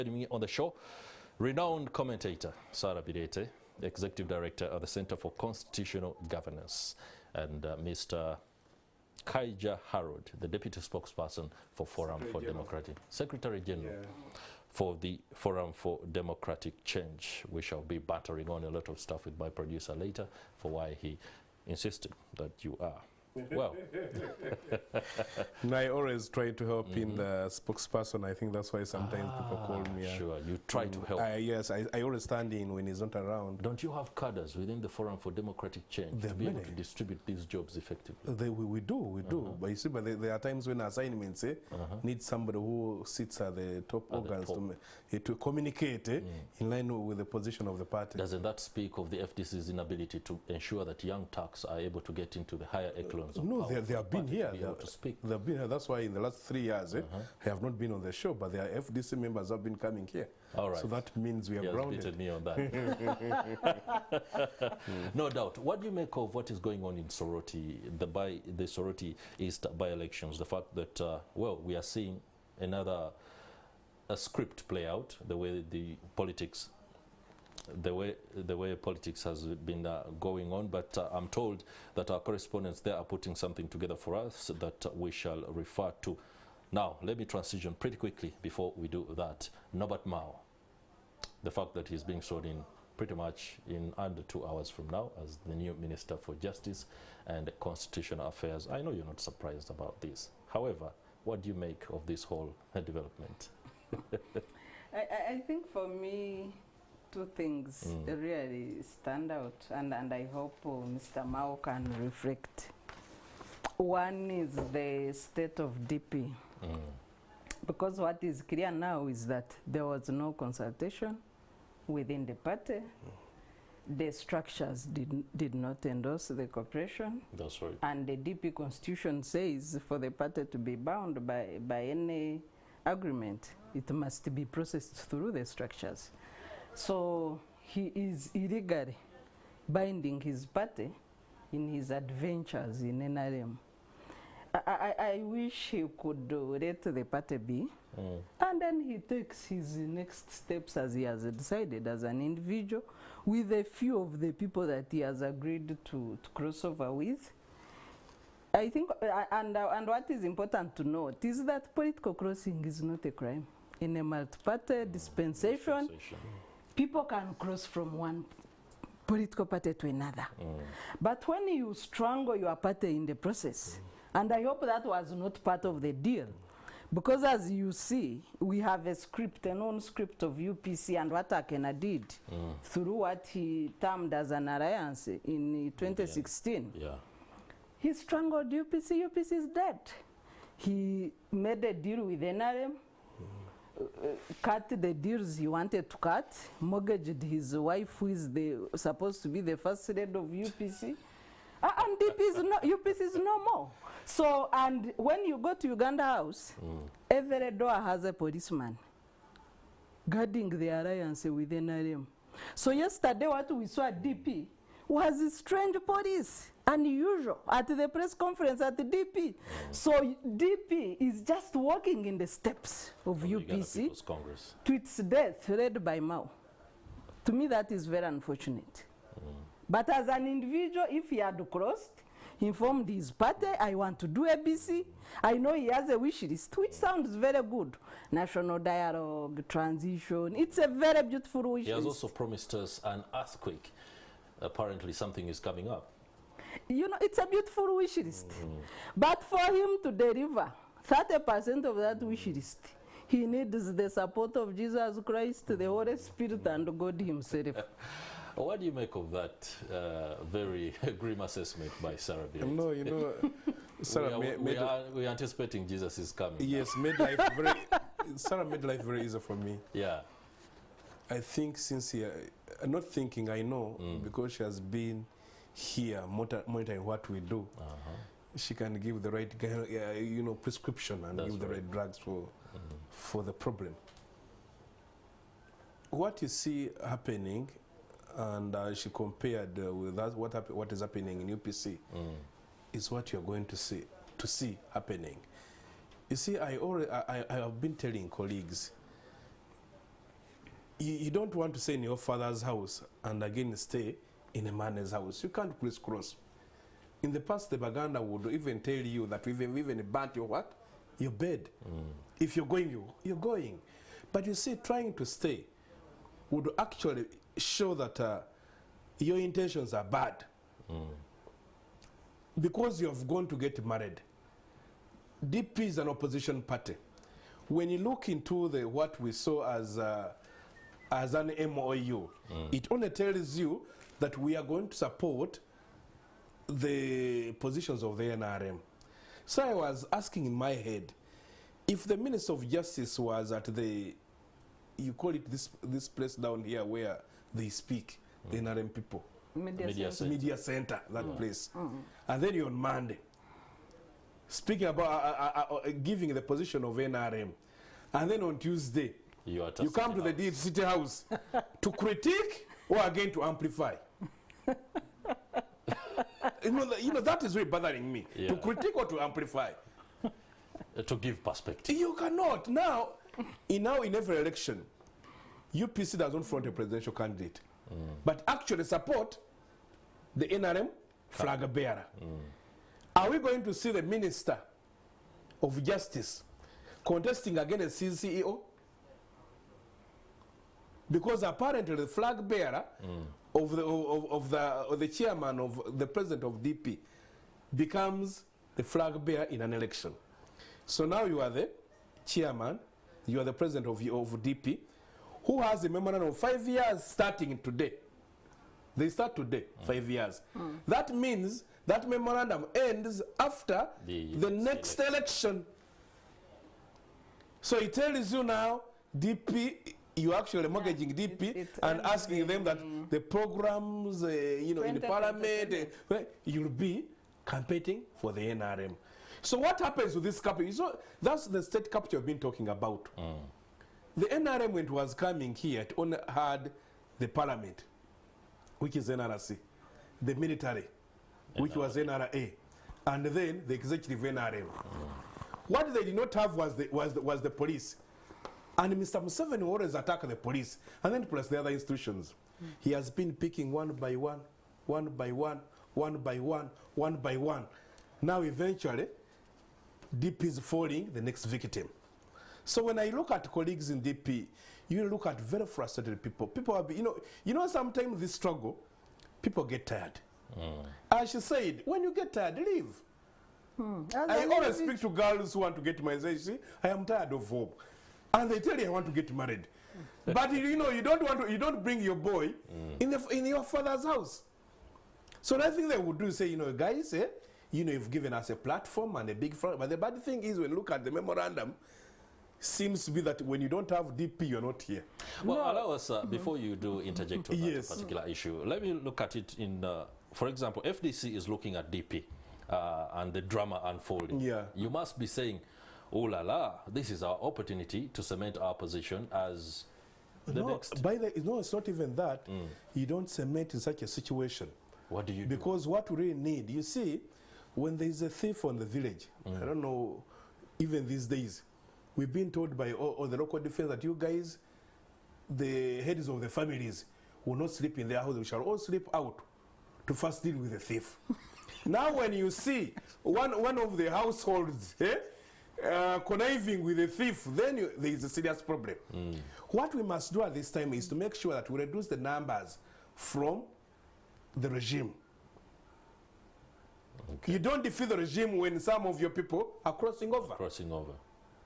Joining me on the show, renowned commentator Sarah Birete, Executive Director of the Center for Constitutional Governance, and Mr. Kaija Harold, the Deputy Spokesperson for Forum for Democratic, Secretary General for the Forum for Democratic Change. We shall be battering on a lot of stuff with my producer later for why he insisted that you are. Well, I always try to help in the spokesperson. I think that's why sometimes people call me. Sure, you try to help. Yes, I always stand in when he's not around. Don't you have cadres within the Forum for Democratic Change to be able to distribute these jobs effectively? We do. But you see, there are times when assignments need somebody who sits at the top organs to communicate in line with the position of the party. Doesn't that speak of the FDC's inability to ensure that young Turks are able to get into the higher echelons? No, they have been here. They have been here. That's why in the last 3 years, I have not been on the show, but their FDC members have been coming here. All right. So that means we are grounded. Beaten me on that. No doubt. What do you make of what is going on in Soroti, the Soroti East by-elections? The fact that, well, we are seeing a script play out, the way the politics has been going on, but I'm told that our correspondents there are putting something together for us that we shall refer to. Now, let me transition pretty quickly before we do that. Norbert Mao, the fact that he's being sworn in pretty much in under 2 hours from now as the new Minister for Justice and Constitutional Affairs. I know you're not surprised about this. However, what do you make of this whole development? I think for me, two things really stand out, and I hope Mr. Mao can reflect. One is the state of DP. Because what is clear now is that there was no consultation within the party. The structures did not endorse the cooperation. That's right. And the DP constitution says for the party to be bound by any agreement, it must be processed through the structures. So he is illegally binding his party in his adventures in NRM. I wish he could let the party be, and then he takes his next steps as he has decided as an individual with a few of the people that he has agreed to cross over with. I think, and what is important to note is that political crossing is not a crime. In a multi-party dispensation, people can cross from one political party to another. But when you strangle your party in the process, and I hope that was not part of the deal, because as you see, we have a script, a known script of UPC and what Akena did through what he termed as an alliance in 2016. Yeah. He strangled UPC. UPC is dead. He made a deal with NRM, cut the deals he wanted to cut, mortgaged his wife, who is supposed to be the first lady of UPC, and UPC is no more. So, and when you go to Uganda House, every door has a policeman guarding the alliance with NRM. So yesterday what we saw at DP was a strange police, unusual, at the press conference at the DP. So DP is just walking in the steps of UPC to its death, led by Mao. To me, that is very unfortunate. But as an individual, if he had crossed, informed his party, I want to do ABC. I know he has a wish list, which sounds very good. National dialogue, transition, it's a very beautiful wish list. He has also promised us an earthquake. Apparently something is coming up. You know, it's a beautiful wish list. But for him to deliver 30% of that wish list, he needs the support of Jesus Christ, the Holy Spirit, and God himself. What do you make of that very grim assessment by Sarah Birete? No, you know, Sarah we're anticipating Jesus is coming. Yes, Sarah made life very easy for me. Yeah. I think since not thinking, I know, because she has been here monitoring what we do. She can give the right, prescription and give the right drugs for the problem. What you see happening, and she compared with that, what is happening in UPC, is what you're going to see happening. You see, I have been telling colleagues, you don't want to stay in your father's house and again stay in a man's house. You can't crisscross. In the past, the Baganda would even tell you that we even burnt your what? Your bed. If you're going, you're going. But you see, trying to stay would actually show that your intentions are bad. Because you have gone to get married. DP is an opposition party. When you look into what we saw as an MOU, it only tells you that we are going to support the positions of the NRM. So I was asking in my head, if the Minister of Justice was at you call it this place down here where they speak, the NRM people. Media Center, that place. And then you're on Monday, speaking about giving the position of NRM. And then on Tuesday, you come to the City House to critique or again to amplify. You know, that is really bothering me. To critique or to amplify. To give perspective. You cannot. Now in every election, UPC doesn't front a presidential candidate. But actually support the NRM flag bearer. Are we going to see the Minister of Justice contesting against his CEO? Because apparently the flag bearer of the chairman of the president of DP becomes the flag bearer in an election. So now you are the chairman, you are the president of DP, who has a memorandum of 5 years starting today. They start today, 5 years. That means that memorandum ends after the next election. So it tells you now, DP, you're actually mortgaging DP and asking them that the programs, in the parliament, you'll be competing for the NRM. So what happens with this capital? So that's the state capital I've been talking about. The NRM, when it was coming here, it only had the parliament, which is NRC, the military, which was NRA, and then the executive NRM. What they did not have was the police. And Mr. Museveni always attacked the police, and then plus the other institutions. He has been picking one by one, one by one, one by one, one by one. Now eventually, DP is falling the next victim. So when I look at colleagues in DP, you look at very frustrated people. People have been, sometimes this struggle, people get tired. As she said, when you get tired, leave. I always speak to girls who want to get married. They say, I am tired of hope. And they tell you, I want to get married. But you don't bring your boy in your father's house. So the thing they would do is say, guys, you've given us a platform and a big front. But the bad thing is, when you look at the memorandum, seems to be that when you don't have DP, you're not here. Well, allow us, before you do interject on that particular issue, let me look at it in, for example, FDC is looking at DP and the drama unfolding. You must be saying, oh la la, this is our opportunity to cement our position as the next. It's not even that. You don't cement in such a situation. What do you do? Because what we really need, you see, when there is a thief on the village, I don't know, even these days, we've been told by all the local defense that you guys, the heads of the families, will not sleep in their house. We shall all sleep out to first deal with the thief. Now when you see one of the households conniving with the thief, then there is a serious problem. What we must do at this time is to make sure that we reduce the numbers from the regime. You don't defeat the regime when some of your people are crossing over.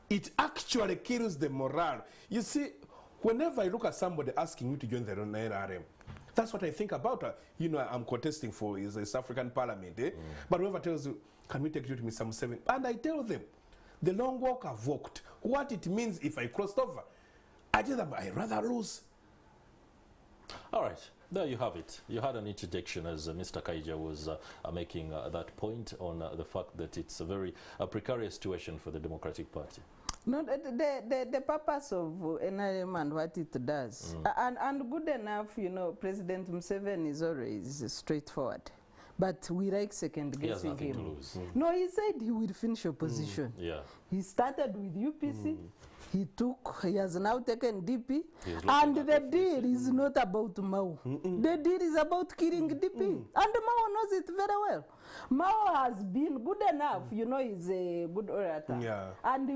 It actually kills the morale. You see, whenever I look at somebody asking me to join the NRM, that's what I think about. I'm contesting for is the South African Parliament. But whoever tells you, can we take you to Mr. Museveni? And I tell them, the long walk I've walked, what it means if I crossed over. I tell them, I'd rather lose. All right. There you have it. You had an interjection as Mr. Kaija was making that point on the fact that it's a very precarious situation for the Democratic Party. No, the purpose of NRM and what it does, and good enough, President Museveni is always straightforward. But we like second guessing him. To lose. No, he said he will finish opposition. He started with UPC. He has now taken DP, and the deal is not about Mao. The deal is about killing DP, and Mao knows it very well. Mao has been good enough, you know, he's a good orator. Yeah. And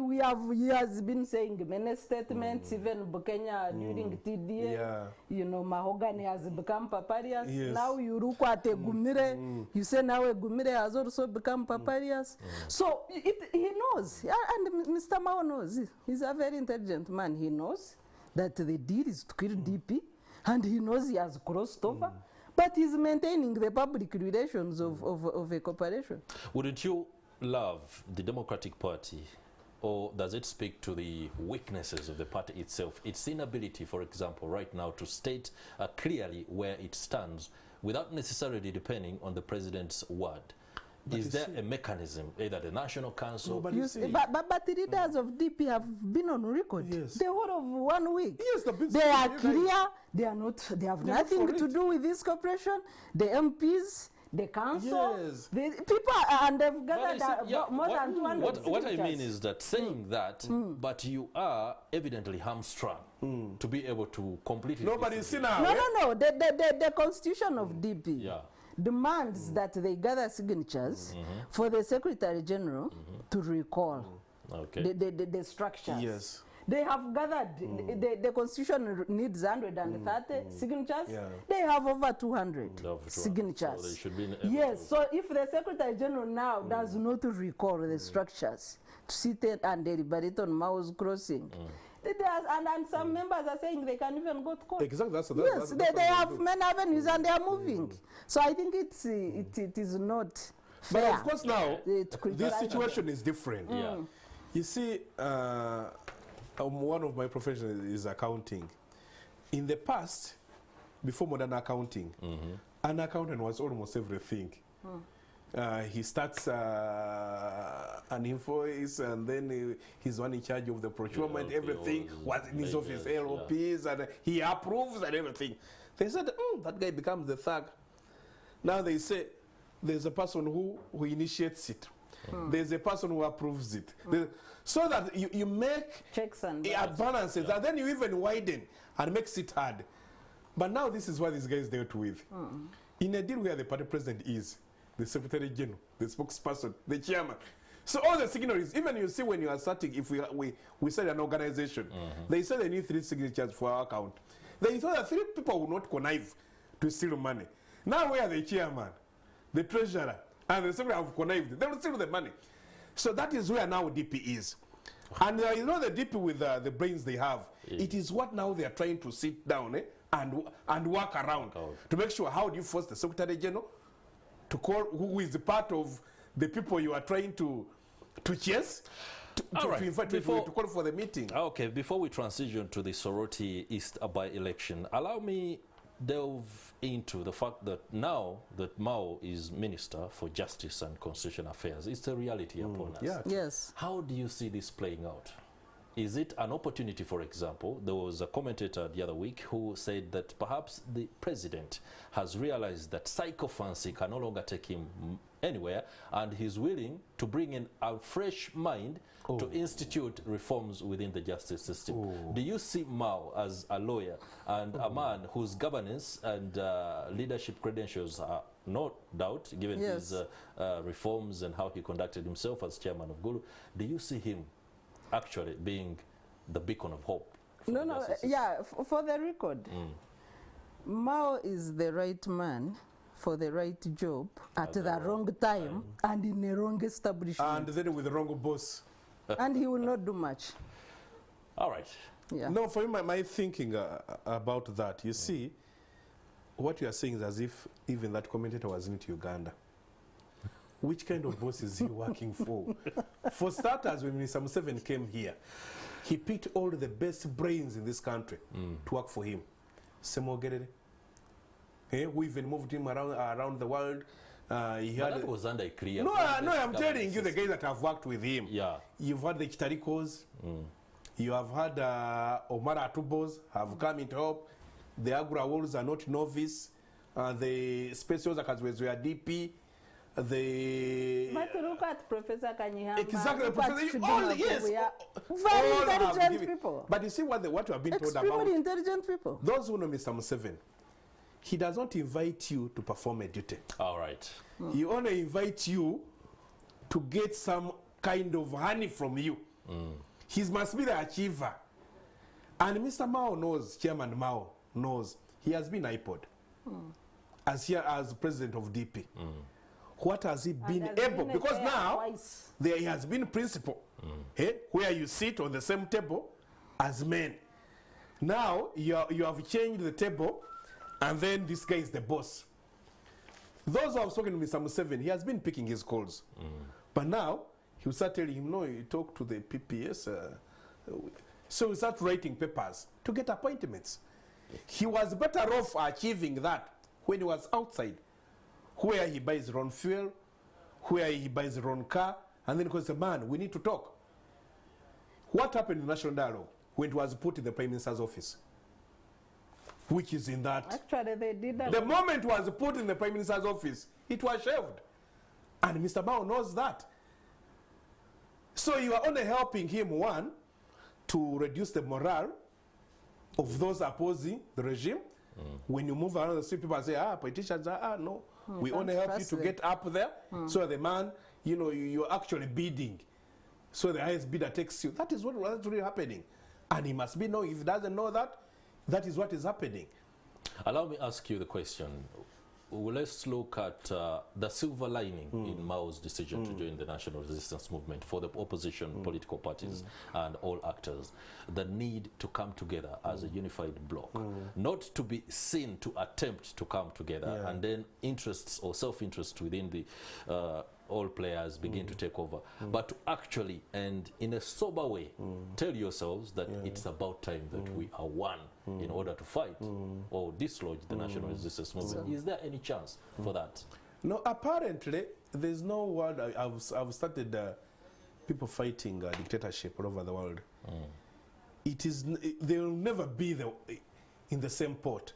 he has been saying many statements, even Bukenya during TDA, you know, Mahogany has become paparious. Yes. Now you look at Gumire, you say now Gumire has also become paparious. So he knows, and Mr. Mao knows. He's a very intelligent man. He knows that the deal is to kill DP, and he knows he has crossed over. But he's maintaining the public relations of a corporation. Wouldn't you love the Democratic Party, or does it speak to the weaknesses of the party itself? Its inability, for example, right now to state clearly where it stands without necessarily depending on the president's word. Is there a mechanism, either the National Council? But the leaders of DP have been on record the whole of 1 week. Yes, they are clear. They are not. They have nothing to do with this corporation. The MPs, the council, the people, and they've gathered more than 200. What I mean is that saying that, but you are evidently hamstrung to be able to completely. Nobody's seen now. No. The constitution of DP. Demands that they gather signatures for the Secretary General to recall the structures. Yes. They have gathered, the Constitution needs 130 signatures. They have over 200 signatures. So they should be so if the Secretary General now does not recall the structures to sit and deliberate on Mao's crossing, and some members are saying they can even go to court. Exactly. They have many avenues and they are moving. So I think it is not fair. But of course now, this situation is different. You see, one of my professions is accounting. In the past, before modern accounting, an accountant was almost everything. He starts an invoice, and then he's one in charge of the procurement. Everything was in his office, LOPs, and he approves and everything. They said, that guy becomes the thug. Now they say there's a person who initiates it. There's a person who approves it. So that you make checks and balances, and then you even widen and makes it hard. But now this is what these guys dealt with. In a deal where the party president is, the Secretary General, the spokesperson, the chairman. So all the signatories, even you see when you are starting, if we said an organization, they said they need 3 signatures for our account. They thought that 3 people will not connive to steal money. Now we are the chairman, the treasurer, and the secretary have connived. They will steal the money. So that is where now DP is. And you know the DP with the brains they have, it is what now they are trying to sit down and work around to make sure how do you force the Secretary General to call who is part of the people you are trying to chase to invite to call for the meeting. Okay, before we transition to the Soroti East By election, allow me delve into the fact that now that Mao is Minister for Justice and Constitutional Affairs, it's a reality upon us. Yes. How do you see this playing out? Is it an opportunity, for example? There was a commentator the other week who said that perhaps the president has realized that psychophancy can no longer take him anywhere, and he's willing to bring in a fresh mind to institute reforms within the justice system. Do you see Mao as a lawyer and a man whose governance and leadership credentials are no doubt, given his reforms and how he conducted himself as chairman of Gulu? Do you see him actually being the beacon of hope? For the record, Mao is the right man for the right job at the wrong time and in a wrong establishment. And then with the wrong boss. And he will not do much. All right. No, for me, my thinking about that, you see, what you are saying is as if even that commentator was in Uganda. Which kind of boss is he working for? For starters, when Mr. Museveni came here, he picked all the best brains in this country to work for him. Semogerere. We even moved him around the world. That was under a clear. No, I'm telling you the guys that have worked with him. You've had the Chitarikos. You have had Omar Atubos have come into help. The Agra Wolves are not novice. The Specials were DP. the... But look at Professor Kanyihama. Exactly, look Professor. at All, Chidinma yes. Kubuya. all Very have intelligent given- people. But you see what you have been told Extremely about intelligent people. those who know Mr. Museveni. He does not invite you to perform a duty. All right. He only invites you to get some kind of honey from you. He must be the achiever. And Mr. Mao knows, Chairman Mao knows, he has been iPod as president of DP. What has he been has able? been Because there now twice. there has been principle, where you sit on the same table as men. Now you have changed the table, and then this guy is the boss. Those who have spoken to Mr. Museveni, he has been picking his calls. But now he will start telling him, no, you talk to the PPS. So he start writing papers to get appointments. He was better off achieving that when he was outside, where he buys his own fuel, where he buys his own car, and then he says, man, we need to talk. What happened in the National Dialogue when it was put in the Prime Minister's office? Which is in that. Actually, they did that. The moment it was put in the Prime Minister's office, it was shelved. And Mr. Mao knows that. So you are only helping him, one, to reduce the morale of those opposing the regime. When you move around the street, people say, politicians are, no. We only help you to get up there. So the man, you're actually bidding. So the highest bidder takes you. That is what's really happening. And he must be knowing. If he doesn't know that, that is what is happening. Allow me ask you the question. Well, let's look at the silver lining in Mao's decision to join the National Resistance Movement for the opposition political parties and all actors. The need to come together as a unified bloc, not to be seen to attempt to come together and then interests or self-interest within the all players begin to take over, but to actually and in a sober way tell yourselves that it's about time that we are one in order to fight or dislodge the National Resistance Movement. Is there any chance for that? No, apparently there's no word. I've started people fighting dictatorship all over the world. It is they will never be in the same pot,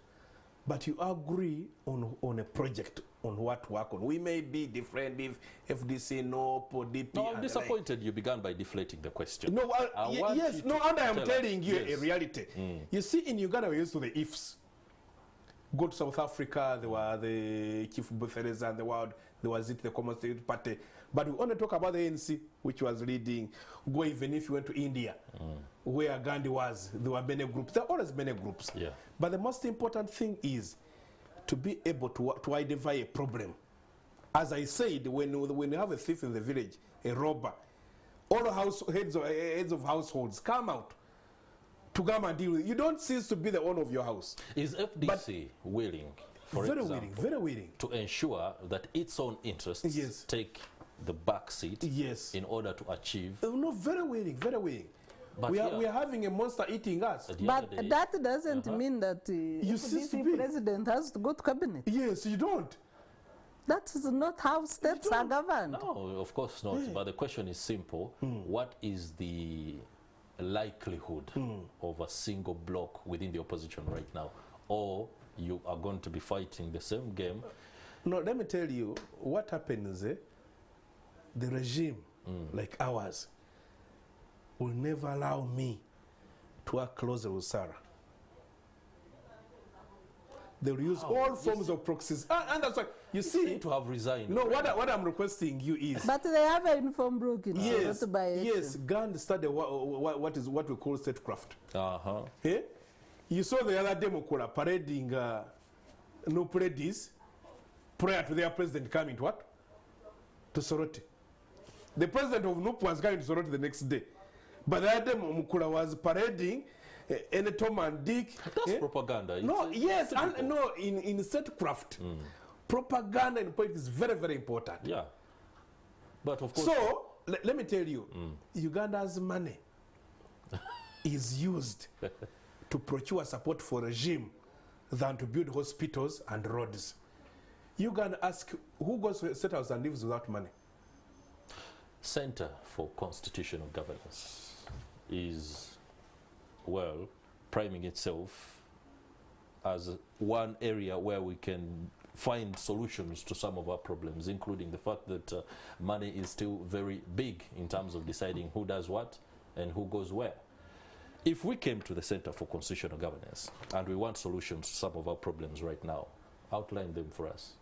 but you agree on a project, on what to work on. We may be different if FDC, no, DP. No, I'm disappointed you began by deflating the question. No, yes, no, and I am telling you a reality. You see, in Uganda, we used to the ifs. Go to South Africa, there were the Chief Butheleza and the world, there was the Common State Party. But we only talk about the ANC, which was leading. Go even if you went to India, where Gandhi was, there were many groups. There are always many groups. Yeah. But the most important thing is to be able to identify a problem. As I said, when you have a thief in the village, a robber, all heads of households come out to come and deal with it. You don't cease to be the owner of your house. Is FDC willing, for very example, very willing to ensure that its own interests take the back seat in order to achieve? No, very willing, very willing. But we are having a monster eating us. But that doesn't mean that the president has to go to cabinet. Yes, you don't. That is not how states are governed. No, of course not. But the question is simple. What is the likelihood of a single bloc within the opposition right now? Or you are going to be fighting the same game? No, let me tell you what happens. The regime, like ours, will never allow me to work closer with Sarah. They will use all forms of proxies. And that's why, you see, to have resigned. No, what I'm requesting you is... But they have a uniform broken. Yes, Gandhi started what we call statecraft. You saw the other Democrat parading no parades prior to their president coming to what? To Soroti. The president of NUP was going to Soroti the next day. But the other Mukura was parading any Tom and Dick. That's propaganda. No, yes, and no, in statecraft, propaganda in politics is very, very important. Yeah. But of course... So, let me tell you, Uganda's money is used to procure support for regime than to build hospitals and roads. You can ask, who goes to State House and lives without money? Center for Constitutional Governance is, well, priming itself as one area where we can find solutions to some of our problems, including the fact that money is still very big in terms of deciding who does what and who goes where. If we came to the Center for Constitutional Governance and we want solutions to some of our problems right now, outline them for us.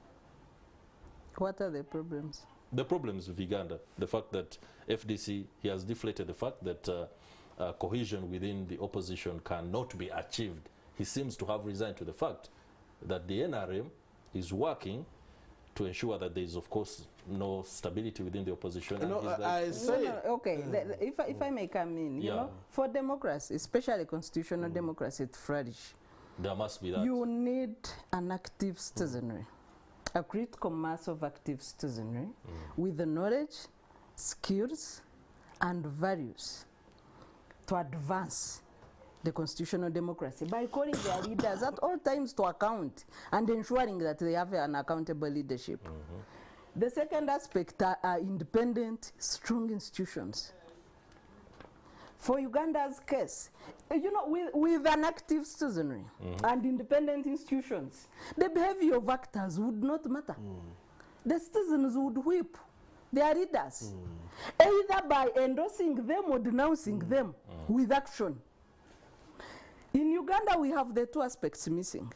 What are the problems? The problems of Uganda, the fact that FDC, he has deflated the fact that cohesion within the opposition cannot be achieved. He seems to have resigned to the fact that the NRM is working to ensure that there is, of course, no stability within the opposition. No, and I say... Okay, if I may come in, you know, for democracy, especially constitutional democracy, to flourish, there must be that. You need an active citizenry, a critical mass of active citizenry with the knowledge, skills, and values to advance the constitutional democracy by calling their leaders at all times to account and ensuring that they have an accountable leadership. The second aspect are independent, strong institutions. For Uganda's case, you know, with an active citizenry and independent institutions, the behavior of actors would not matter. The citizens would whip their leaders, either by endorsing them or denouncing them with action. In Uganda, we have the two aspects missing.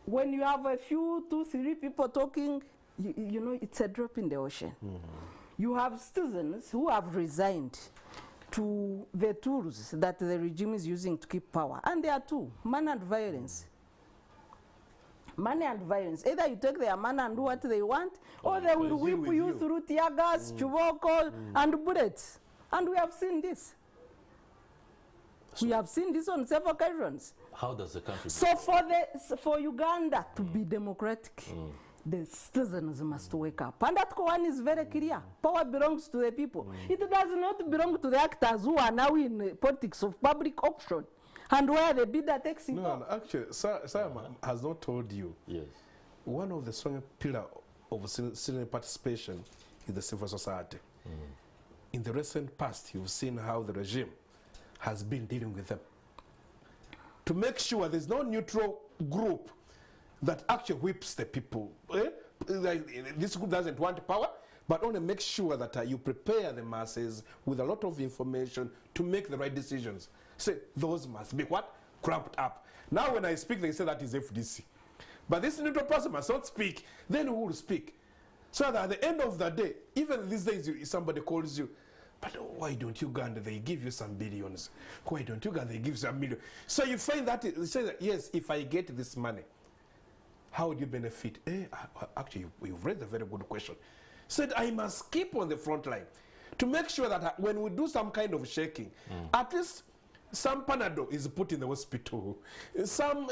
When you have a few, 2, 3 people talking, you know, it's a drop in the ocean. You have citizens who have resigned to the tools that the regime is using to keep power. And there are two, money and violence. Money and violence. Either you take their money and do what they want, or they will whip you through tear gas, chuboko, and bullets. And we have seen this. We have seen this on several occasions. How does the country... So for Uganda to be democratic, the citizens must wake up. And that one is very clear. Power belongs to the people. It does not belong to the actors who are now in politics of public option and where the bidder takes it No, actually, Simon has not told you. Yes. One of the strong pillars of citizen participation is the civil society. In the recent past, you've seen how the regime has been dealing with them to make sure there's no neutral group that actually whips the people. This group doesn't want power, but only make sure that you prepare the masses with a lot of information to make the right decisions. Say those must be what? Cramped up. Now when I speak, they say that is FDC. But this neutral person must not speak. Then who will speak? So that at the end of the day, even these days, somebody calls you, but why don't Uganda, they give you some billions? Why don't Uganda, they give you some million? So you find that, you say that, yes, if I get this money, how would you benefit? Actually, you've raised a very good question. Said, I must keep on the front line to make sure that when we do some kind of shaking, at least some Panadol is put in the hospital. Some,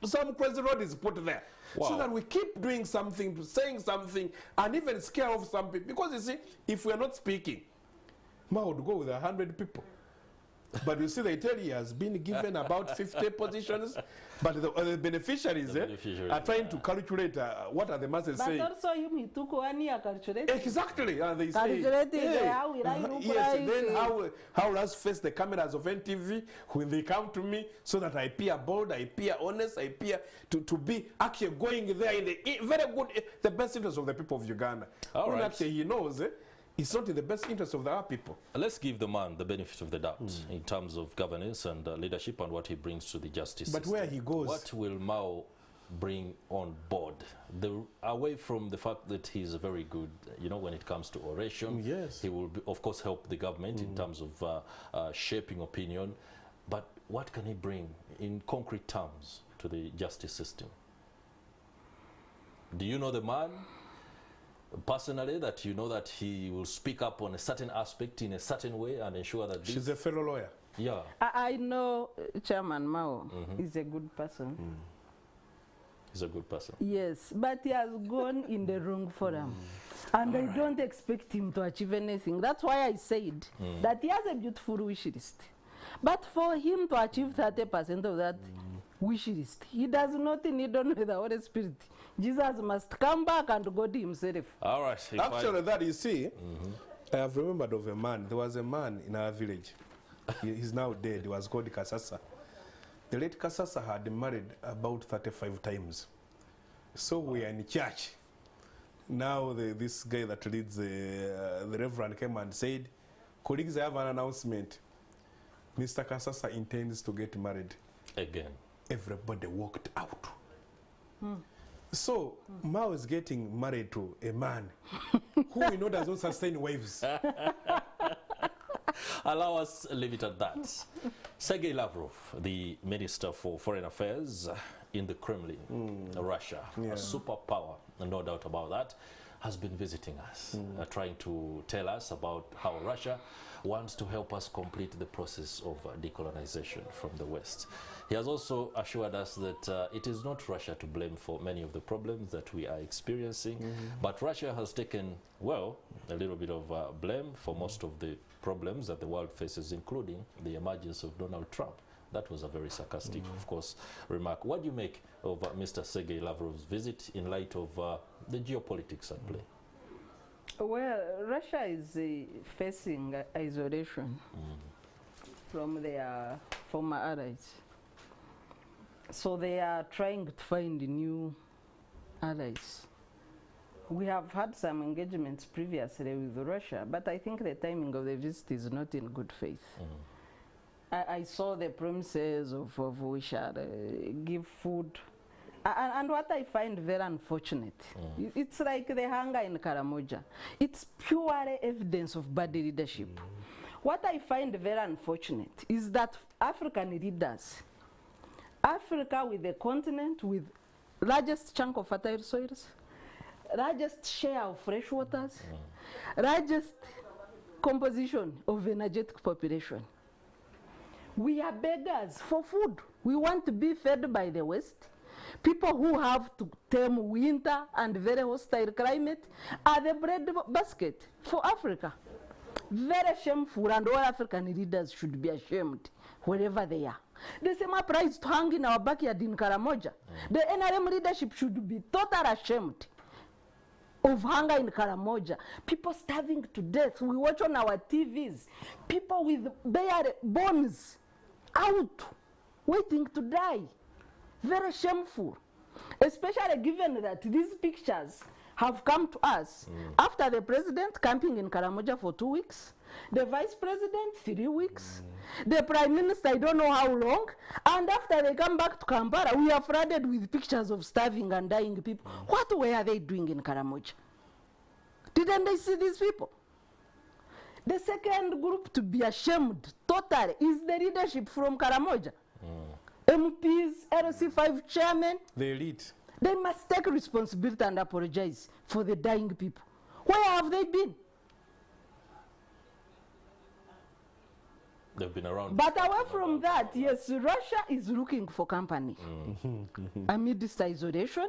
some crazy road is put there. Wow. So that we keep doing something, saying something, and even scare off some people. Because you see, if we are not speaking, Mao would go with 100 people. But you see, they tell you he has been given about 50 positions, but the beneficiaries are trying to calculate what are the masses saying. But also you took 1 year calculating. Exactly. And they say, yes, then how will I face the cameras of NTV when they come to me so that I appear bold, I appear honest, I appear to be actually going there in the very good, the best interest of the people of Uganda. All right. Actually he knows it's not in the best interest of our people. Let's give the man the benefit of the doubt in terms of governance and leadership and what he brings to the justice system. But where he goes... What will Mao bring on board? Away from the fact that he's very good, when it comes to oration. Yes. He will, of course, help the government in terms of shaping opinion. But what can he bring in concrete terms to the justice system? Do you know the man personally, that you know that he will speak up on a certain aspect in a certain way and ensure that She's a fellow lawyer. Yeah. I know Chairman Mao is a good person. He's a good person. Yes, but he has gone in the wrong forum. And I don't expect him to achieve anything. That's why I said that he has a beautiful wish list. But for him to achieve 30% of that wish list, he does not need only the Holy Spirit. Jesus must come back and God himself. All right. Actually, that you see, I have remembered of a man. There was a man in our village. He's now dead. He was called Kasasa. The late Kasasa had married about 35 times. So we are in church. Now this guy that leads the Reverend came and said, colleagues, I have an announcement. Mr. Kasasa intends to get married. Again. Everybody walked out. So Mao is getting married to a man who we know does not sustain wives. Allow us leave it at that. Sergei Lavrov, the Minister for Foreign Affairs in the Kremlin, Russia, a superpower, no doubt about that, has been visiting us, trying to tell us about how Russia wants to help us complete the process of decolonization from the West. He has also assured us that it is not Russia to blame for many of the problems that we are experiencing, but Russia has taken, well, a little bit of blame for most of the problems that the world faces, including the emergence of Donald Trump. That was a very sarcastic, of course, remark. What do you make of Mr. Sergei Lavrov's visit in light of the geopolitics at play? Well, Russia is facing isolation from their former allies. So they are trying to find new allies. We have had some engagements previously with Russia, but I think the timing of the visit is not in good faith. I saw the promises of we shall give food. And what I find very unfortunate, it's like the hunger in Karamoja. It's purely evidence of bad leadership. What I find very unfortunate is that African leaders, Africa with the continent with largest chunk of fertile soils, largest share of fresh waters, largest composition of energetic population. We are beggars for food. We want to be fed by the West. People who have to tame winter and very hostile climate are the bread basket for Africa. Very shameful, and all African leaders should be ashamed wherever they are. The same applies to hang in our backyard in Karamoja. The NRM leadership should be totally ashamed of hunger in Karamoja. People starving to death. We watch on our TVs. People with bare bones out, waiting to die. Very shameful. Especially given that these pictures have come to us after the president camping in Karamoja for 2 weeks, the vice president 3 weeks, the prime minister I don't know how long, and after they come back to Kampala, we are flooded with pictures of starving and dying people. What were they doing in Karamoja? Didn't they see these people? The second group to be ashamed totally is the leadership from Karamoja. MPs, LC5 chairmen. The elite. They must take responsibility and apologize for the dying people. Where have they been? They've been around. But away from that, yes, Russia is looking for company amidst isolation.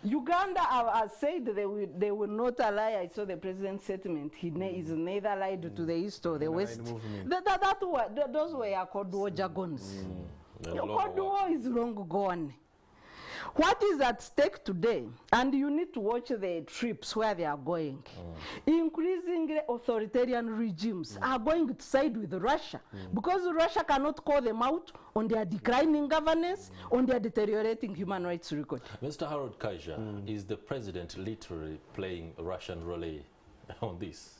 Uganda has said they will not ally. I saw the president's statement. He is neither allied to the east or the west. Those were Cold War jargons. Cold War is long gone. What is at stake today, and you need to watch the trips where they are going, increasingly authoritarian regimes are going to side with Russia because Russia cannot call them out on their declining governance, on their deteriorating human rights record. Mr. Harold Kaiser, is the president literally playing Russian roulette on this?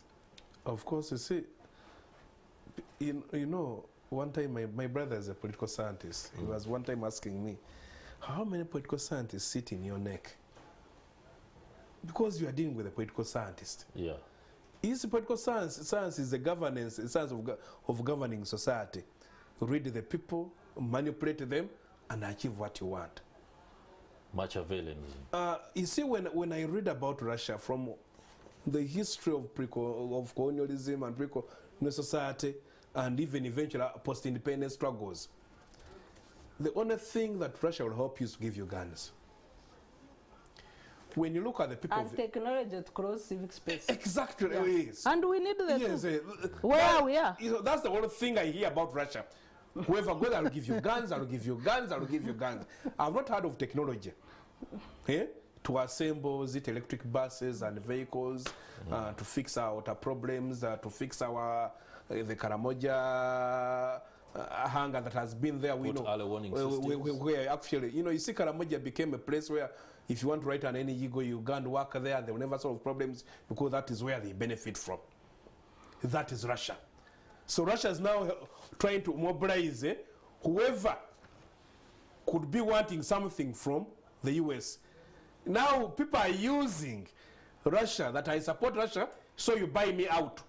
Of course, you see, you know, one time my brother is a political scientist. He was one time asking me, how many political scientists sit in your neck? Because you are dealing with a political scientist. Yeah. Is political science? Science is the governance, the science of governing society. Read the people, manipulate them, and achieve what you want. Machiavellianism. You see, when I read about Russia from the history of colonialism and pre-colonial society, and even eventually post-independence struggles, the only thing that Russia will help you is to give you guns. When you look at the people... And technology to close civic space. Exactly. Yeah. Yes. And we need that yes, too. Where we are. You know, that's the only thing I hear about Russia. Whoever goes, I'll give you guns, I'll give you guns, I'll give you guns. I've not heard of technology. To assemble it, electric buses and vehicles, to fix our water problems, to fix our the Karamoja hunger that has been there. We know early warning where actually, you see, Karamoja became a place where if you want to write an energy, you go and work there, they will never solve problems because that is where they benefit from. That is Russia. So Russia is now trying to mobilize whoever could be wanting something from the US. Now people are using Russia, that I support Russia, so you buy me out.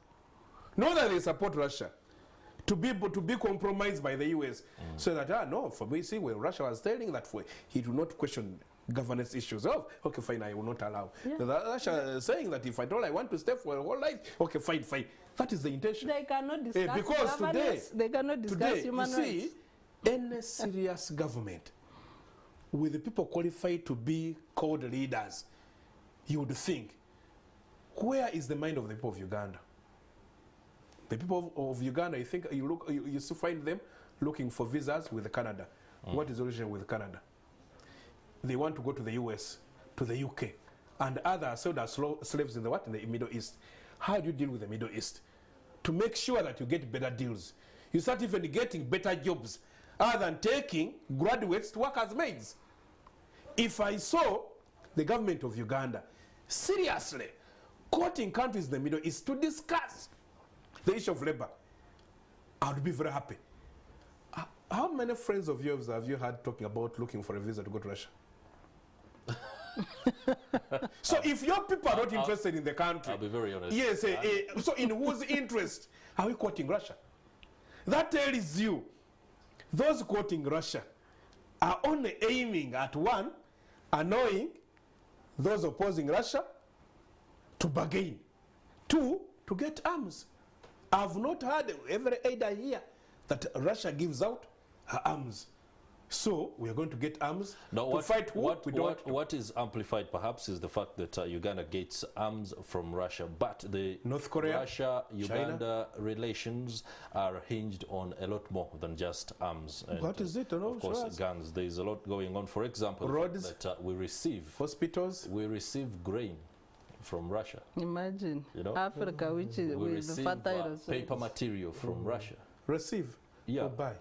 Not that they support Russia, to be compromised by the US. So that, no, for me, see, when Russia was telling that he do not question governance issues. Oh, okay, fine, I will not allow. Yeah. Russia is saying that if I don't, I want to stay for a whole life, okay, fine, fine. That is the intention. They cannot discuss because today, they cannot discuss human rights. You see, any serious government with the people qualified to be called leaders, you would think, where is the mind of the people of Uganda? The people of Uganda, you think you still find them looking for visas with Canada. What is the origin with Canada? They want to go to the US, to the UK, and others sold as slaves in the what? In the Middle East. How do you deal with the Middle East? To make sure that you get better deals. You start even getting better jobs other than taking graduates to work as maids. If I saw the government of Uganda seriously quoting countries in the Middle East to discuss the issue of labor, I would be very happy. How many friends of yours have you had talking about looking for a visa to go to Russia? So if your people are not interested in the country, I'll be very honest. Yes, so in whose interest are we quoting Russia? That tells you those quoting Russia are only aiming at one, annoying those opposing Russia to bargain, two, to get arms. I've not heard every aid I hear that Russia gives out her arms. So we are going to get arms to fight who? What is amplified perhaps is the fact that Uganda gets arms from Russia, but the North Korea, Russia-Uganda relations are hinged on a lot more than just arms. And what is it? of course, guns. There is a lot going on. For example, roads, that we receive hospitals. We receive grain from Russia. Imagine, Africa, which is with the fertile paper material from Russia. Receive or buy?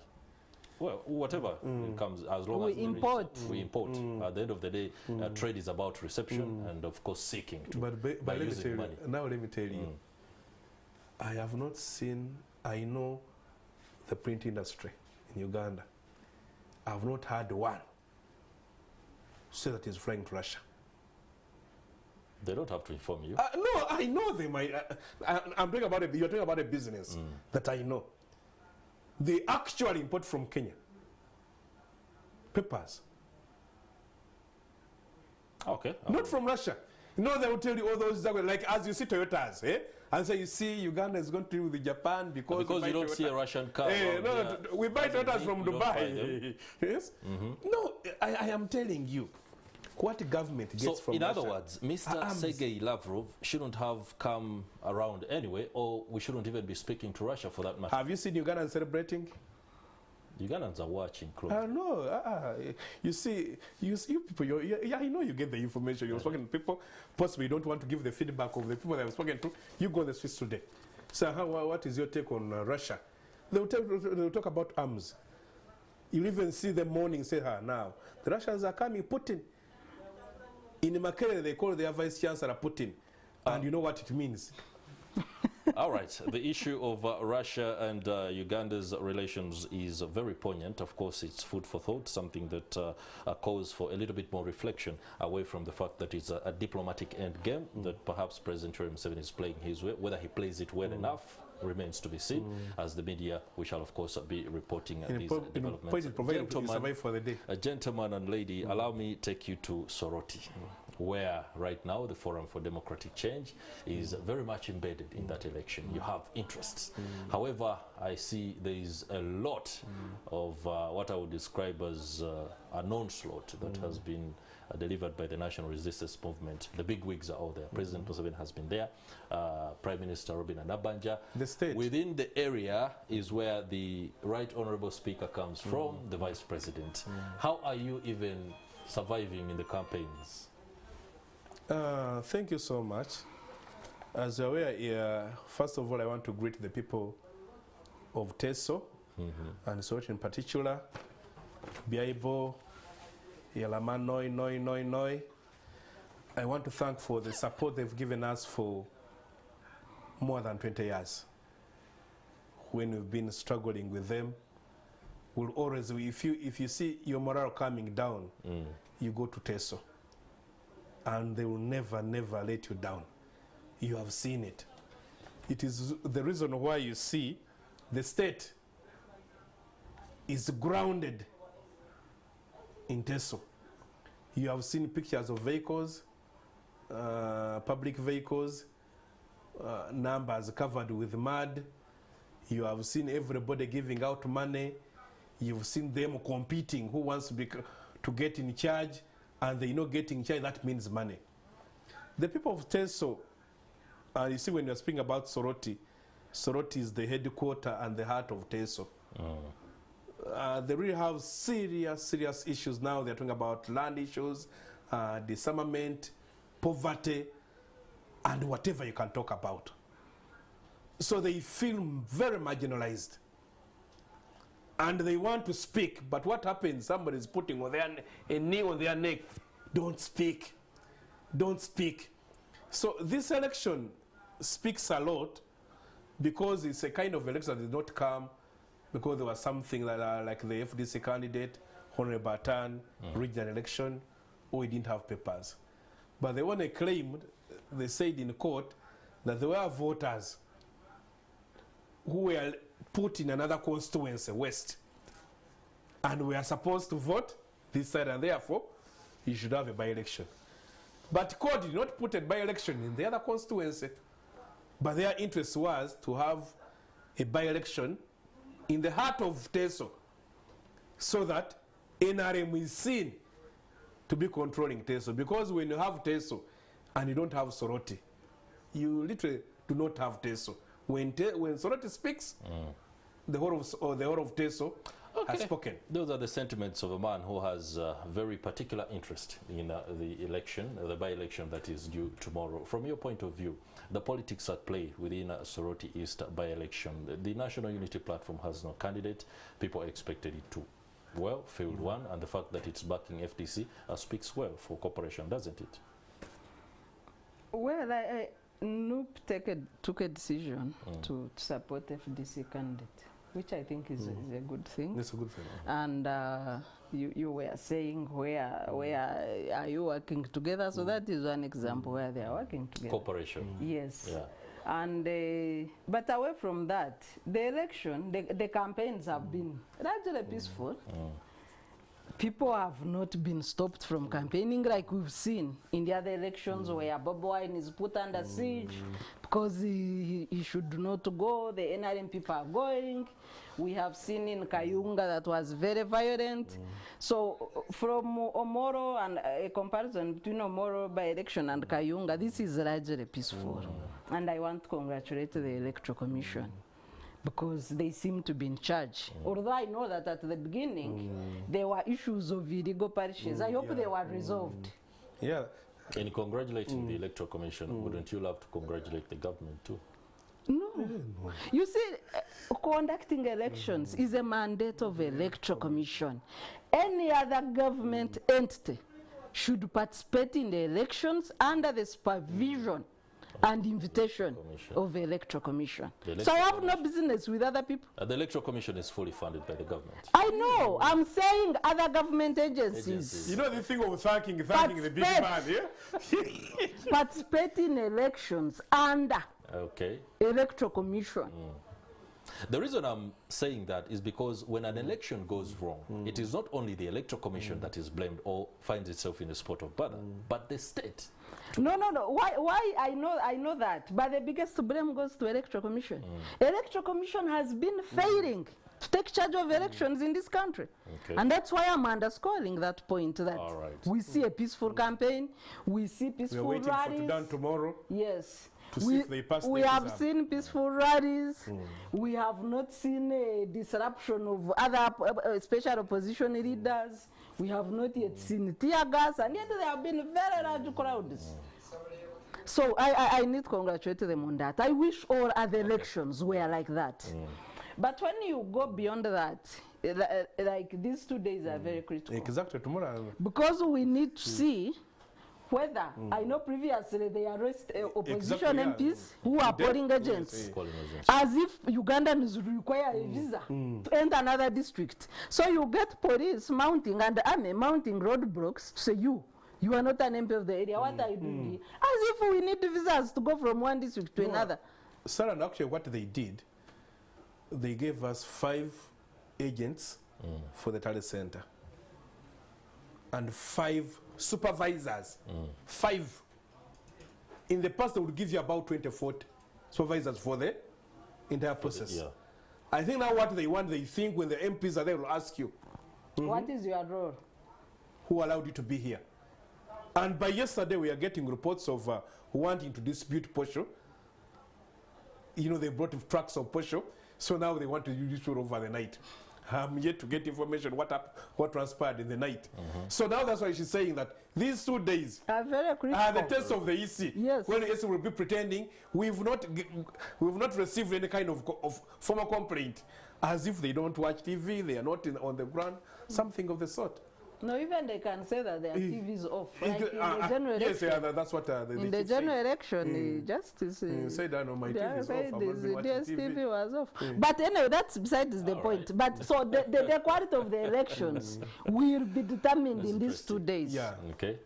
Well, whatever it comes, as long as we import. At the end of the day, trade is about reception and, of course, seeking to by using money. Now let me tell you, I have not seen, I know the print industry in Uganda. I have not had one say that is flying to Russia. They don't have to inform you. No, I know them. I'm talking about you're talking about a business that I know. They actually import from Kenya papers. Okay. Not from Russia. No, they will tell you all those, like as you see Toyotas, and so you see Uganda is going to deal with Japan because you don't see a Russian car. No, we buy Toyotas from Dubai. Yes? No, I am telling you. What government gets from in Russia? other words, Mr. Sergei Lavrov shouldn't have come around anyway, or we shouldn't even be speaking to Russia for that matter. Have you seen Ugandans celebrating? Ugandans are watching closely. No, you see, you people, I know you get the information. You're speaking to people, possibly you don't want to give the feedback of the people that I've spoken to. You go on the streets today. So what is your take on Russia? They'll talk about arms. You'll even see them mourning, say, now, the Russians are coming, Putin. In Makere, they call their vice chancellor Putin, and you know what it means. All right, the issue of Russia and Uganda's relations is very poignant. Of course, it's food for thought, something that calls for a little bit more reflection away from the fact that it's a diplomatic end game that perhaps President Yoweri Museveni is playing his way. Whether he plays it well enough remains to be seen. As the media, we shall of course be reporting these developments. Gentlemen and lady, allow me take you to Soroti, where right now the Forum for Democratic Change is very much embedded in that election. You have interests. However, I see there is a lot of what I would describe as an onslaught that has been delivered by the National Resistance Movement. The big wigs are all there. President Museveni has been there. Prime Minister Robin Anabanja. The state. Within the area is where the Right Honourable Speaker comes from, the Vice President. How are you even surviving in the campaigns? Thank you so much. As you're aware, first of all, I want to greet the people of Teso and Soroti in particular, Biaibo, Yalama, Noi. I want to thank for the support they've given us for more than 20 years. When we've been struggling with them, we'll always, if you see your morale coming down, you go to TESO. And they will never let you down. You have seen it. It is the reason why you see the state is grounded in TESO. You have seen pictures of vehicles, public vehicles, numbers covered with mud. You have seen everybody giving out money. You've seen them competing, who wants to get in charge, and they know getting in charge, that means money. The people of TESO, you see when you're speaking about Soroti, Soroti is the headquarter and the heart of TESO. They really have serious issues now. They're talking about land issues, disarmament, poverty, and whatever you can talk about. So they feel very marginalized. And they want to speak, but what happens? Somebody's putting a knee on their neck. Don't speak. Don't speak. So this election speaks a lot because it's a kind of election that did not come because there was something like the FDC candidate, Honorable Batan, regional election, or he didn't have papers. But they want to claim, they said in court, that there were voters who were put in another constituency, West, and we are supposed to vote this side, and therefore you should have a by-election. But court did not put a by-election in the other constituency, but their interest was to have a by-election in the heart of TESO, so that NRM is seen to be controlling TESO. Because when you have TESO and you don't have Soroti, you literally do not have TESO. When Soroti speaks, the whole of TESO has spoken. Those are the sentiments of a man who has a very particular interest in the election, the by-election that is due tomorrow. From your point of view, the politics at play within Soroti East by-election, the National Unity Platform has no candidate. People expected it to, well, failed one, and the fact that it's backing FDC speaks well for cooperation, doesn't it? Well, NUP took a decision to support FDC candidate, which I think is a good thing. That's a good thing. And you were saying where are you working together? So that is one example where they are working together. Cooperation. Yes. Yeah. And but away from that, the election, the campaigns have been largely peaceful. People have not been stopped from campaigning like we've seen in the other elections where Bob Wine is put under siege because he should not go. The NRM people are going. We have seen in Kayunga that was very violent. So from Omoro, and a comparison between Omoro by-election and Kayunga, this is largely peaceful. And I want to congratulate the Electoral Commission, because they seem to be in charge. Although I know that at the beginning, there were issues of illegal parishes. I hope they were resolved. Yeah. In congratulating the Electoral Commission, wouldn't you love to congratulate the government too? No. You see, conducting elections is a mandate of the Electoral Commission. Any other government entity should participate in the elections under the supervision and invitation of the Electoral Commission. So I have no business with other people. The Electoral Commission is fully funded by the government. I know. I'm saying other government agencies. You know the thing of thanking the big man, yeah? Participate in elections under Electoral Commission. The reason I'm saying that is because when an election goes wrong, it is not only the Electoral Commission that is blamed or finds itself in a spot of bother, but the state. No. Why? I know that, but the biggest blame goes to Electoral Commission. Electoral Commission has been failing to take charge of elections in this country, and that's why I'm underscoring that point. That we see a peaceful campaign, we see peaceful rallies. We're waiting for Sudan tomorrow. Yes. We have seen peaceful rallies. We have not seen a disruption of other special opposition leaders. We have not yet seen tear gas, and yet there have been very large crowds. So I need to congratulate them on that. I wish all other elections were like that. But when you go beyond that, like these 2 days are very critical. Exactly. Tomorrow. Because we need to see whether, I know previously they arrest opposition MPs who are polling agents, as if Ugandans require a visa to enter another district. So you get police mounting and army mounting roadblocks to say you are not an MP of the area, what are you doing here? As if we need visas to go from one district to another. Sarah, actually what they did, they gave us 5 agents for the talent center and 5 supervisors. 5. In the past, they would give you about 24 supervisors for the entire process. Yeah. I think now what they want, they think when the MPs are there, will ask you, What is your role? who allowed you to be here? And by yesterday, we are getting reports of wanting to dispute Posho. You know, they brought trucks of Posho, so now they want to use it over the night. I'm yet to get information what transpired in the night. So now that's why she's saying that these 2 days Are very critical. are the test of the EC. Yes. When the EC will be pretending we've not received any kind of formal complaint, as if they don't watch TV, they are not on the ground, something of the sort. No, even they can say that their TV is off. Like in the general yes, election. yeah, that's what they In the keep general saying. election, justice Say that on my TV is off. said I've not been watching DSTV was off. Mm. But anyway, that's besides the point. But so the quality of the elections will be determined in these 2 days. Yeah. Okay.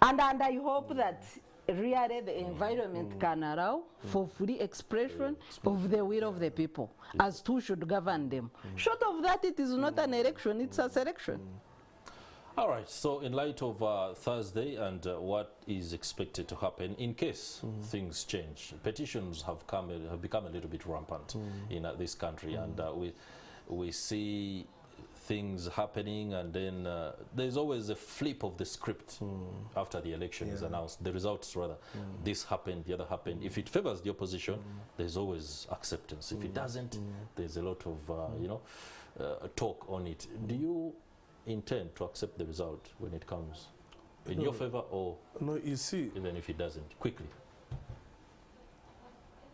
And I hope that really the environment can allow for free expression of the will of the people, as who should govern them. Short of that, it is not an election, it's a selection. All right, so in light of Thursday and what is expected to happen in case things change, petitions have become a little bit rampant in this country, and we see things happening, and then there's always a flip of the script after the election is announced, the results rather. This happened, the other happened. If it favors the opposition, there's always acceptance. If it doesn't, there's a lot of talk on it. Do you intend to accept the result when it comes in your favor, or no, you see, even if it doesn't, quickly?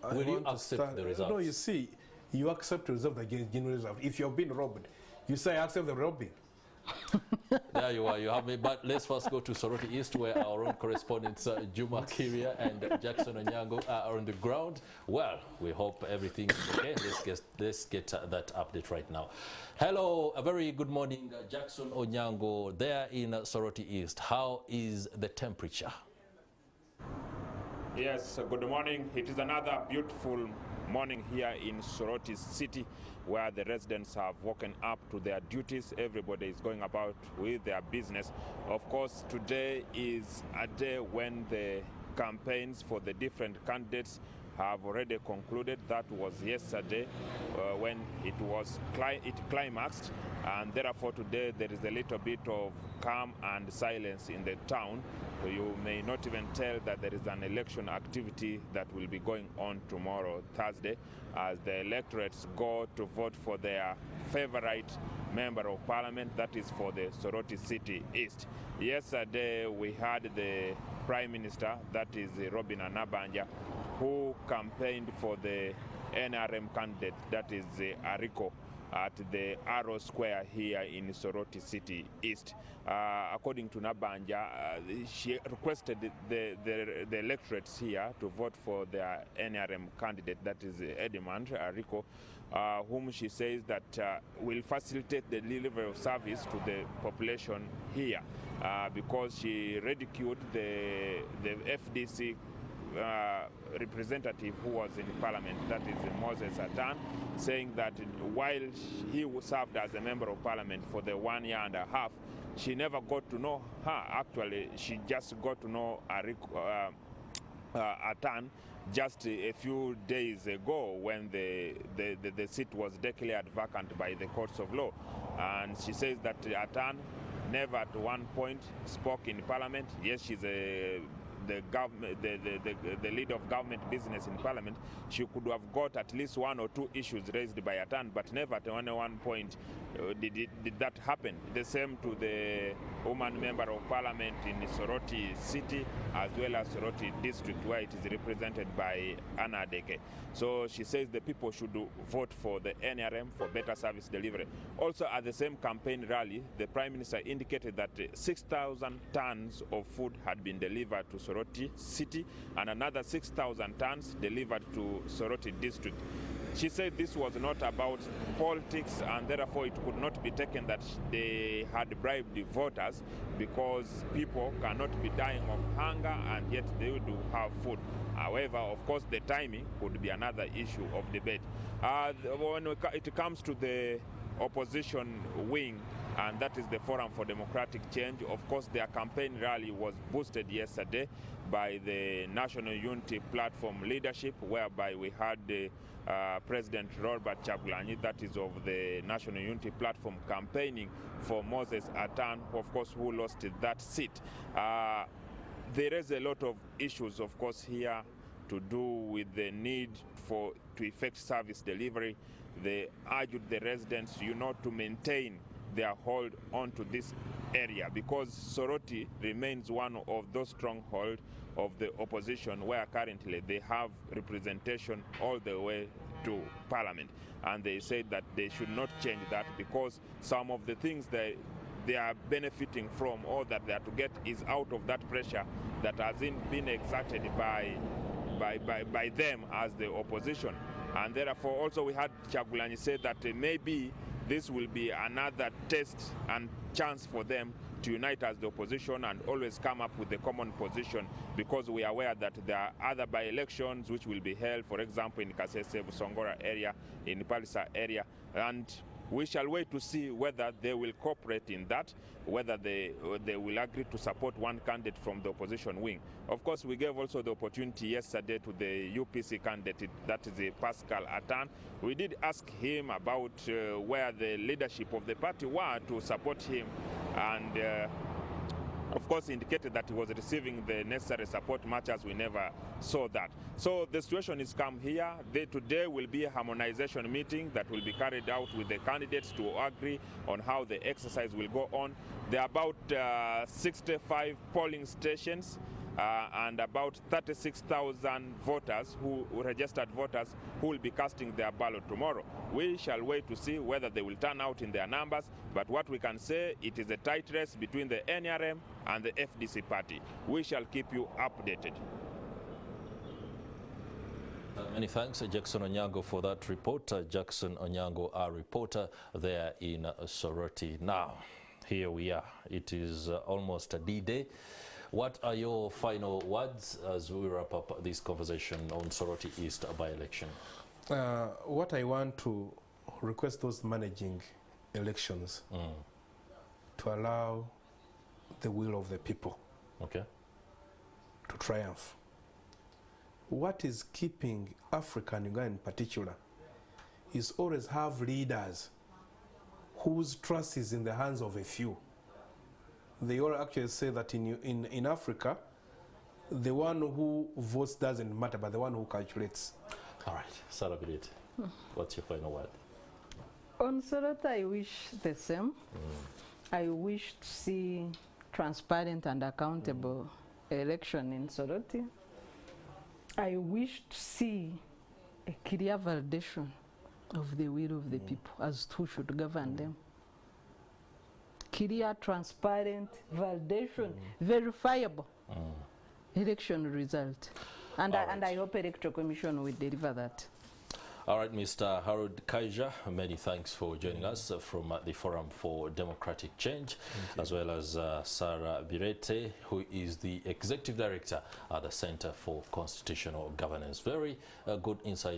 I Will you want to accept start- the result? No, you see, you accept the result against genuine result. If you've been robbed, you say I accept the robbing. There you are, you have me. But let's first go to Soroti East, where our own correspondents Juma Kiria and Jackson Onyango are on the ground. Well, we hope everything is okay. Let's get that update right now. Hello, a very good morning, Jackson Onyango, there in Soroti East. How is the temperature? Yes, good morning. It is another beautiful morning here in Soroti City, where the residents have woken up to their duties. Everybody is going about with their business. Of course, today is a day when the campaigns for the different candidates have already concluded. That was yesterday when it climaxed, and therefore today there is a little bit of calm and silence in the town. So you may not even tell that there is an election activity that will be going on tomorrow, Thursday, as the electorates go to vote for their favorite member of parliament, that is for the Soroti City East. Yesterday we had the Prime Minister, that is Robin Anabanja, who campaigned for the NRM candidate, that is Ariko, at the Arrow Square here in Soroti City East. According to Nabanja, she requested the electorates here to vote for their NRM candidate, that is Edmund Ariko, whom she says that will facilitate the delivery of service to the population here, because she ridiculed the FDC representative who was in parliament, that is Moses Atan, saying that while he served as a member of parliament for the 1 year and a half, she never got to know her. Actually, she just got to know Atan just a few days ago, when the seat was declared vacant by the courts of law. And she says that Atan never at one point spoke in parliament. Yes, she's the lead of government business in parliament. She could have got at least 1 or 2 issues raised by Atan, but never at one point did that happen? The same to the woman member of parliament in Soroti City as well as Soroti District, where it is represented by Anna Deke. So she says the people should vote for the NRM for better service delivery. Also at the same campaign rally, the Prime Minister indicated that 6,000 tons of food had been delivered to Soroti City and another 6,000 tons delivered to Soroti District. She said this was not about politics and therefore it could not be taken that they had bribed the voters, because people cannot be dying of hunger and yet they do have food. However, of course, the timing could be another issue of debate. When it comes to the opposition wing, and that is the Forum for Democratic Change, of course, their campaign rally was boosted yesterday by the National Unity Platform leadership, whereby we had the President Robert Chagulanyi, that is of the National Unity Platform, campaigning for Moses Atan, of course, who lost that seat. There is a lot of issues, of course, here to do with the need to effect service delivery. They urged the residents, to maintain their hold onto this area, because Soroti remains one of those strongholds of the opposition, where currently they have representation all the way to parliament. And they said that they should not change that, because some of the things they are benefiting from, or that they are to get, is out of that pressure that has been exerted by them as the opposition. And therefore also we had Chagulanyi say that maybe this will be another test and chance for them to unite as the opposition and always come up with a common position, because we are aware that there are other by-elections which will be held, for example, in Kasese, Busongora area, in Palisa area, and we shall wait to see whether they will cooperate in that, whether they will agree to support one candidate from the opposition wing. Of course, we gave also the opportunity yesterday to the UPC candidate, that is Pascal Atan. We did ask him about where the leadership of the party were to support him, and of course indicated that he was receiving the necessary support, much as we never saw that. So the situation is come here. Today will be a harmonization meeting that will be carried out with the candidates to agree on how the exercise will go on. There are about 65 polling stations and about 36,000 voters, registered voters, who will be casting their ballot tomorrow. We shall wait to see whether they will turn out in their numbers, but what we can say, it is a tight race between the NRM and the FDC party. We shall keep you updated. Many thanks, Jackson Onyango, for that report. Jackson Onyango, our reporter there in Soroti. Now, here we are. It is almost a D-Day. What are your final words as we wrap up this conversation on Soroti East by-election? What I want to request those managing elections to allow the will of the people to triumph. What is keeping Africa and Uganda in particular is always have leaders whose trust is in the hands of a few. They all actually say that in Africa, the one who votes doesn't matter, but the one who calculates. All right, Sarah Birete, what's your final word? On Soroti, I wish the same. I wish to see transparent and accountable election in Soroti. I wish to see a clear validation of the will of the people as to who should govern them. Clear, transparent, validation, verifiable election result. And I hope Electoral Commission will deliver that. All right, Mr. Harold Kaija, many thanks for joining us from the Forum for Democratic Change, as well as Sarah Birete, who is the Executive Director at the Center for Constitutional Governance. Very good insight